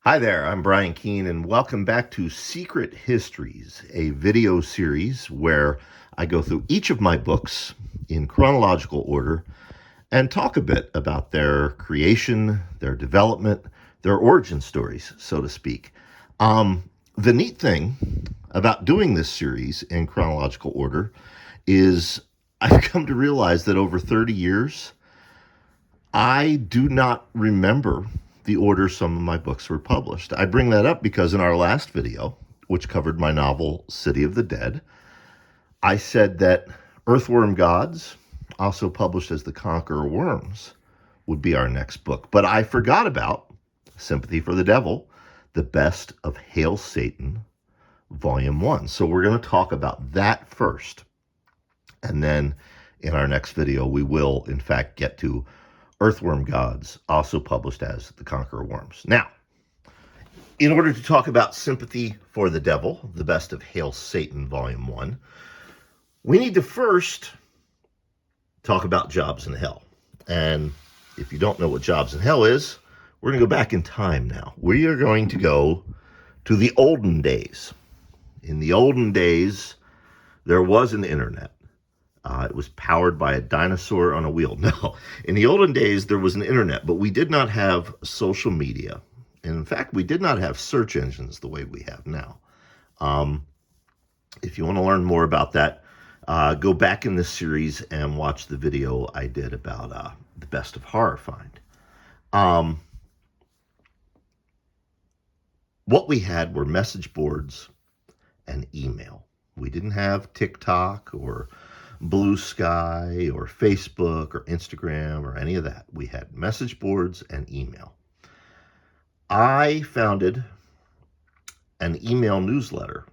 Hi there, I'm Brian Keene, and welcome back to Secret Histories, a video series where I go through each of my books in chronological order and talk a bit about their creation, their development, their origin stories, so to speak. The neat thing about doing this series in chronological order is I've come to realize that over 30 years, I do not remember the order some of my books were published. I bring that up because in our last video, which covered my novel City of the Dead, I said that Earthworm Gods, also published as The Conqueror Worms, would be our next book. But I forgot about Sympathy for the Devil, the best of Hail Satan, Volume 1. So we're going to talk about that first. And then in our next video, we will, in fact, get to Earthworm Gods, also published as The Conqueror Worms. Now, in order to talk about Sympathy for the Devil, the best of Hail Satan, Volume 1, we need to first talk about Jobs in Hell. And if you don't know what Jobs in Hell is, we're going to go back in time now. We are going to go to the olden days. In the olden days, there was an internet. It was powered by a dinosaur on a wheel. No, in the olden days, there was an internet, but we did not have social media. And in fact, we did not have search engines the way we have now. If you want to learn more about that, go back in this series and watch the video I did about the best of Horror Find. What we had were message boards and email. We didn't have TikTok or Blue Sky or Facebook or Instagram or any of that. We had message boards and email. I founded an email newsletter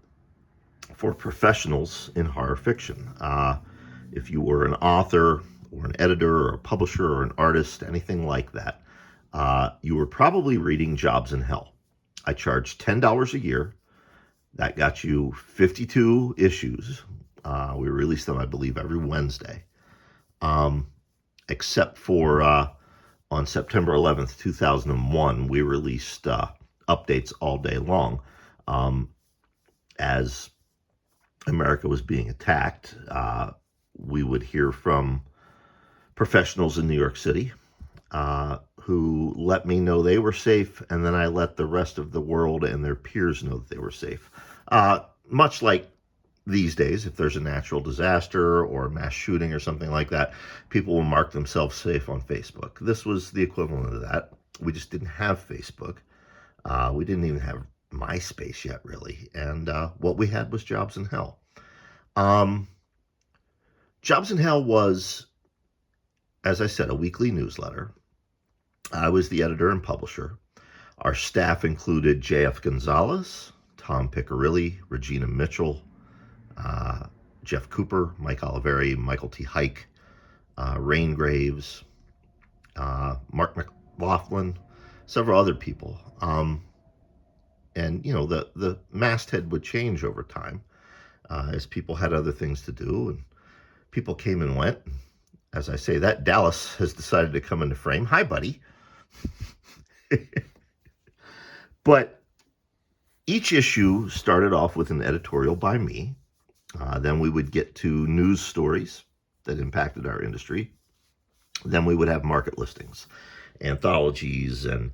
for professionals in horror fiction. If you were an author or an editor or a publisher or an artist, anything like that, you were probably reading Jobs in Hell. I charged $10 a year. That got you 52 issues. We released them, I believe, every Wednesday, except for on September 11th, 2001, we released updates all day long as America was being attacked. We would hear from professionals in New York City who let me know they were safe, and then I let the rest of the world and their peers know that they were safe. Much like these days, if there's a natural disaster or a mass shooting or something like that, people will mark themselves safe on Facebook. This was the equivalent of that. We just didn't have Facebook. We didn't even have MySpace yet, really. And what we had was Jobs in Hell. Jobs in Hell was, as I said, a weekly newsletter. I was the editor and publisher. Our staff included J.F. Gonzalez, Tom Piccirilli, Regina Mitchell, Jeff Cooper, Mike Oliveri, Michael T. Hike, Rain Graves, Mark McLaughlin, several other people. And, you know, the masthead would change over time as people had other things to do and people came and went. As I say that, Dallas has decided to come into frame. Hi, buddy. But each issue started off with an editorial by me. Then we would get to news stories that impacted our industry. Then we would have market listings, anthologies, and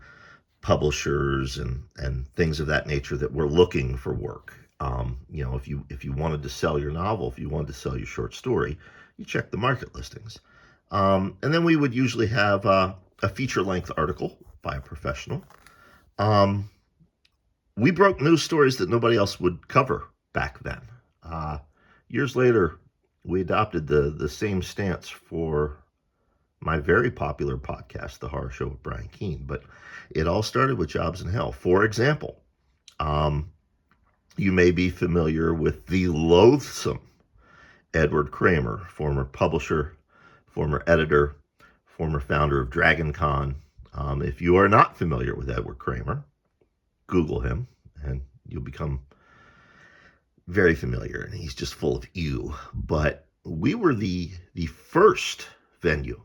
publishers and things of that nature that were looking for work. You know, if you wanted to sell your novel, if you wanted to sell your short story, you check the market listings. And then we would usually have a feature-length article by a professional. We broke news stories that nobody else would cover back then. Years later, we adopted the same stance for my very popular podcast, The Horror Show with Brian Keene. But it all started with Jobs in Hell. For example, you may be familiar with the loathsome Edward Kramer, former publisher, former editor, former founder of Dragon Con. If you are not familiar with Edward Kramer, Google him and you'll become very familiar, and he's just full of ew. But we were the first venue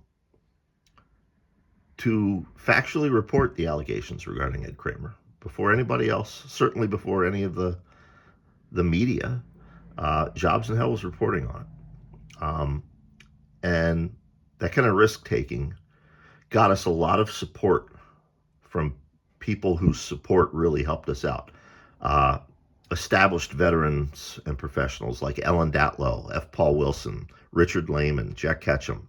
to factually report the allegations regarding Ed Kramer. before anybody else, certainly before any of the media. Jobs in Hell was reporting on it. And that kind of risk taking got us a lot of support from people whose support really helped us out. Uh, Established veterans and professionals like Ellen Datlow, F. Paul Wilson, Richard Lehman, Jack Ketchum.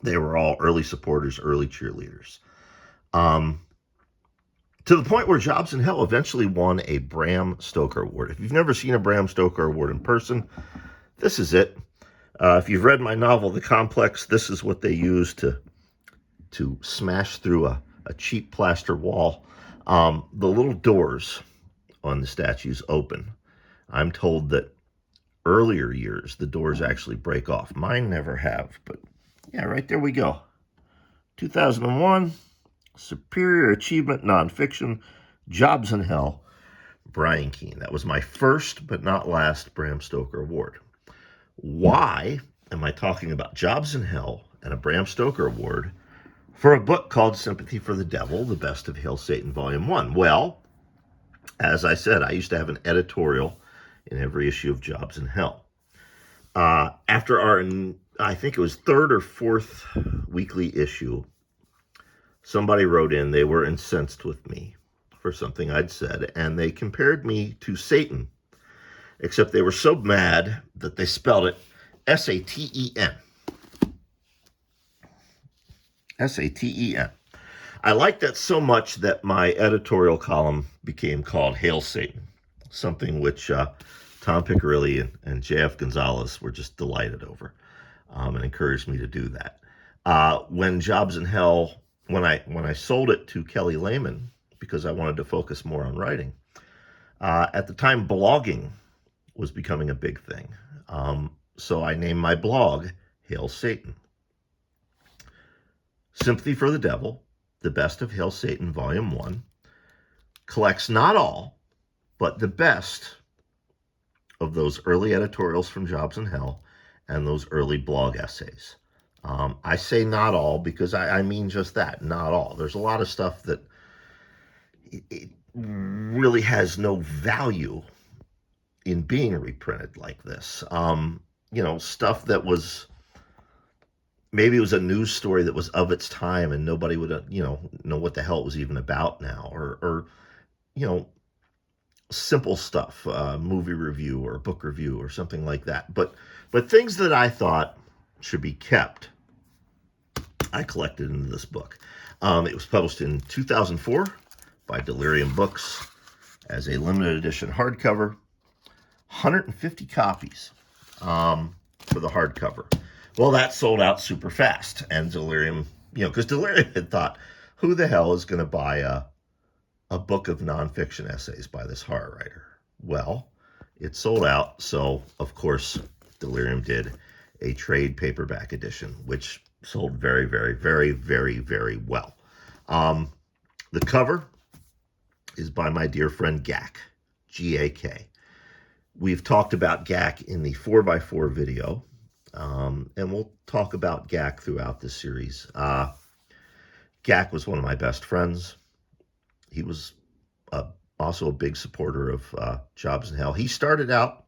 They were all early supporters, early cheerleaders. Um, to the point where Jobs in Hell eventually won a Bram Stoker Award. If you've never seen a Bram Stoker Award in person, this is it. If you've read my novel, The Complex, this is what they use to smash through a cheap plaster wall. The little doors on the statues open. I'm told that earlier years, the doors actually break off. Mine never have, but yeah, right there we go. 2001, Superior Achievement Nonfiction, Jobs in Hell, Brian Keene. That was my first but not last Bram Stoker Award. Why am I talking about Jobs in Hell and a Bram Stoker Award for a book called Sympathy for the Devil, The Best of Hail Satan, Volume 1? Well, as I said, I used to have an editorial in every issue of Jobs in Hell. After our, I think it was third or fourth weekly issue, somebody wrote in, they were incensed with me for something I'd said, and they compared me to Satan, except they were so mad that they spelled it Saten. Saten. I liked that so much that my editorial column became called Hail Satan, something which Tom Piccirilli and J.F. Gonzalez were just delighted over, and encouraged me to do that. When Jobs in Hell, when I sold it to Kelly Lehman, because I wanted to focus more on writing, at the time blogging was becoming a big thing. So I named my blog Hail Satan. Sympathy for the Devil, The Best of Hail Satan, Volume 1, collects not all, but the best of those early editorials from Jobs in Hell and those early blog essays. I say not all because I mean just that, not all. There's a lot of stuff that it really has no value in being reprinted like this. Stuff that was, maybe it was a news story that was of its time and nobody would, know what the hell it was even about now, or simple stuff, movie review or book review or something like that. But things that I thought should be kept, I collected into this book. It was published in 2004 by Delirium Books as a limited edition hardcover, 150 copies for the hardcover. Well, that sold out super fast, and Delirium, because Delirium had thought, who the hell is going to buy a book of nonfiction essays by this horror writer? Well, it sold out, so of course Delirium did a trade paperback edition, which sold very, very, very, very, very well. The cover is by my dear friend Gak, G-A-K. We've talked about Gak in the 4x4 video, and we'll talk about Gak throughout this series. Gak was one of my best friends. He was also a big supporter of Jobs in Hell. He started out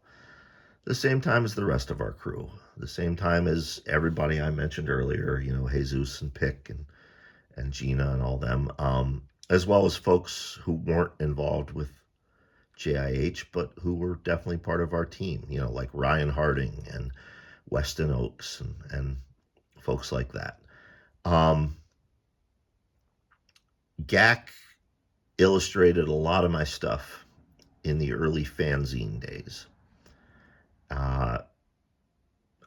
the same time as the rest of our crew, the same time as everybody I mentioned earlier, Jesus and Pick and Gina and all them, as well as folks who weren't involved with JIH, but who were definitely part of our team, like Ryan Harding and Weston Oakes and folks like that. Gak illustrated a lot of my stuff in the early fanzine days. I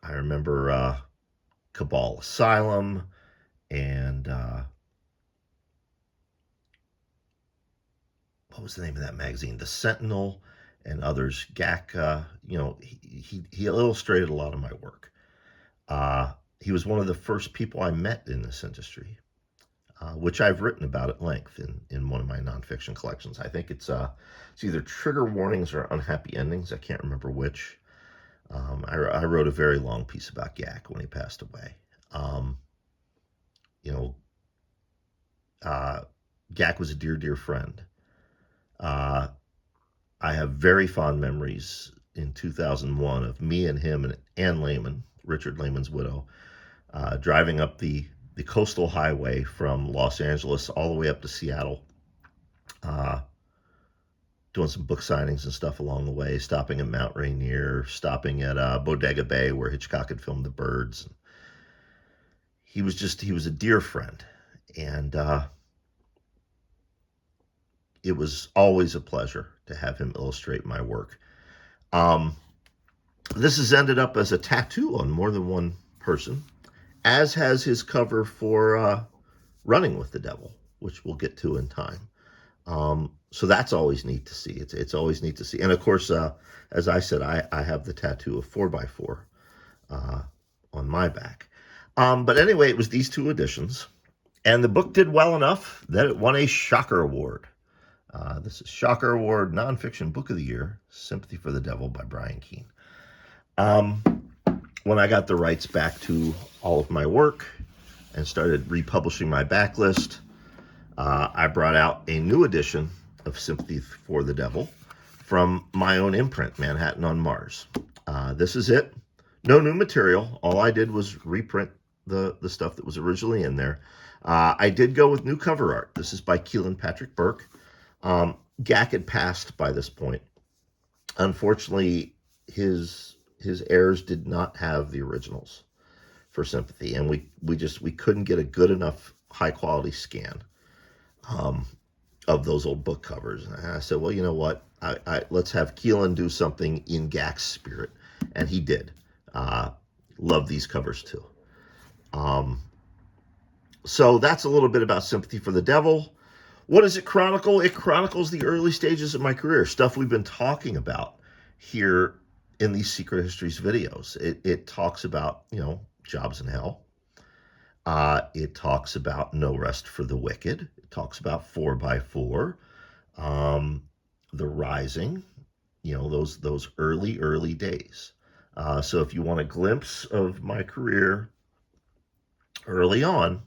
remember Cabal Asylum and what was the name of that magazine? The Sentinel and others. Gak, he illustrated a lot of my work. He was one of the first people I met in this industry, which I've written about at length in one of my nonfiction collections. I think it's either Trigger Warnings or Unhappy Endings. I can't remember which. I wrote a very long piece about Gak when he passed away. Gak was a dear, dear friend. Uh, I have very fond memories in 2001 of me and him and Ann Lehman, Richard Lehman's widow, driving up the coastal highway from Los Angeles all the way up to Seattle, uh, doing some book signings and stuff along the way, stopping at Mount Rainier, stopping at Bodega Bay where Hitchcock had filmed The Birds. He was a dear friend. And it was always a pleasure to have him illustrate my work. Um, this has ended up as a tattoo on more than one person, as has his cover for Running with the Devil, which we'll get to in time. So that's always neat to see. It's always neat to see. And of course, as I said, I have the tattoo of 4x4 on my back. But anyway, it was these two editions. And the book did well enough that it won a Shocker Award. This is Shocker Award Nonfiction Book of the Year, Sympathy for the Devil by Brian Keene. When I got the rights back to all of my work and started republishing my backlist, I brought out a new edition of Sympathy for the Devil from my own imprint, Manhattan on Mars. This is it. No new material. All I did was reprint the stuff that was originally in there. I did go with new cover art. This is by Keelan Patrick Burke. Gack had passed by this point. Unfortunately, his heirs did not have the originals for Sympathy, and we couldn't get a good enough high quality scan of those old book covers. And I said, well, you know what? Let's have Keelan do something in Gack's spirit, and he did. Love these covers too. So that's a little bit about Sympathy for the Devil. What does it chronicle? It chronicles the early stages of my career, stuff we've been talking about here in these Secret Histories videos. It talks about, jobs in hell. It talks about No Rest for the Wicked. It talks about 4x4, The Rising, those early days. So if you want a glimpse of my career early on,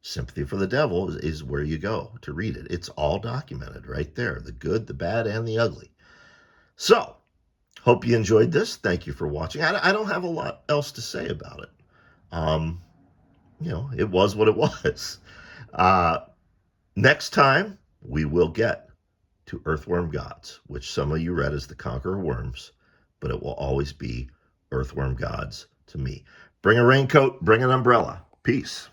Sympathy for the Devil is where you go to read it. It's all documented right there, the good, the bad, and the ugly. So, hope you enjoyed this. Thank you for watching. I don't have a lot else to say about it. It was what it was. Next time, we will get to Earthworm Gods, which some of you read as The Conqueror Worms, but it will always be Earthworm Gods to me. Bring a raincoat, bring an umbrella. Peace.